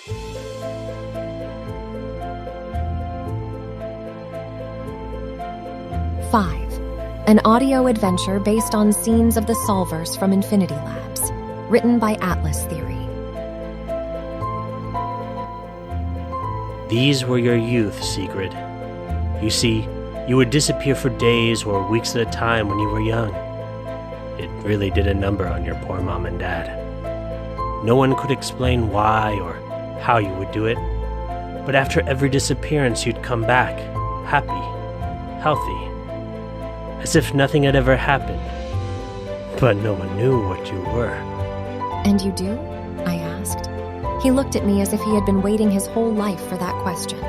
5. An audio adventure based on scenes of the Solverse from Infinity Labs, written by Atlas Theory. These were your youth, Sigrid. You see, you would disappear for days or weeks at a time when you were young. It really did a number on your poor mom and dad. No one could explain why or how you would do it, but after every disappearance you'd come back, happy, healthy, as if nothing had ever happened. But no one knew what you were. And you do? I asked. He looked at me as if he had been waiting his whole life for that question.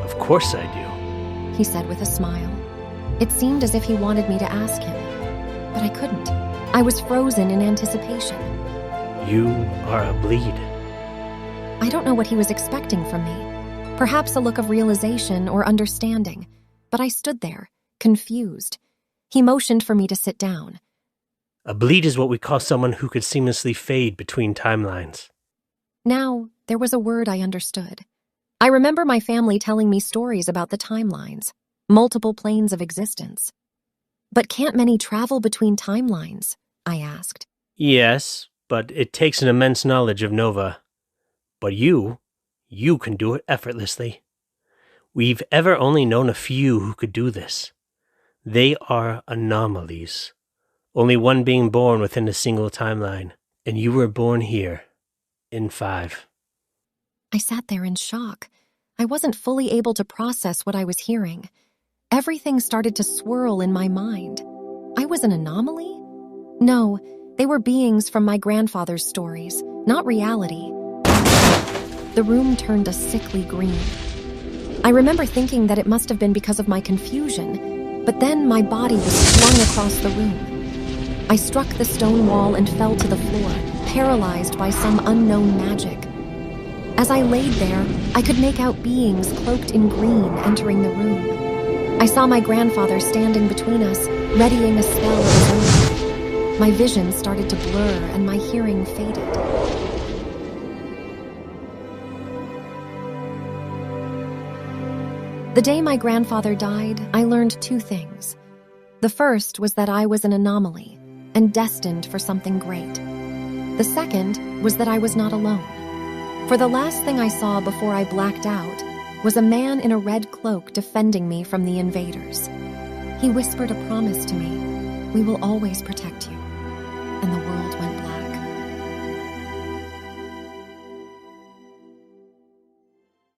Of course I do, he said with a smile. It seemed as if he wanted me to ask him, but I couldn't. I was frozen in anticipation. You are a bleed. I don't know what he was expecting from me. Perhaps a look of realization or understanding, but I stood there, confused. He motioned for me to sit down. A bleed is what we call someone who could seamlessly fade between timelines. Now, there was a word I understood. I remember my family telling me stories about the timelines, multiple planes of existence. But can't many travel between timelines? I asked. Yes, but it takes an immense knowledge of Nova. But you can do it effortlessly. We've ever only known a few who could do this. They are anomalies. Only one being born within a single timeline. And you were born here, in 5. I sat there in shock. I wasn't fully able to process what I was hearing. Everything started to swirl in my mind. I was an anomaly? No, they were beings from my grandfather's stories, not reality. The room turned a sickly green. I remember thinking that it must have been because of my confusion, but then my body was flung across the room. I struck the stone wall and fell to the floor, paralyzed by some unknown magic. As I laid there, I could make out beings cloaked in green entering the room. I saw my grandfather standing between us, readying a spell of his own. My vision started to blur and my hearing faded. The day my grandfather died, I learned 2 things. The first was that I was an anomaly and destined for something great. The second was that I was not alone. For the last thing I saw before I blacked out was a man in a red cloak defending me from the invaders. He whispered a promise to me: "We will always protect you, and the world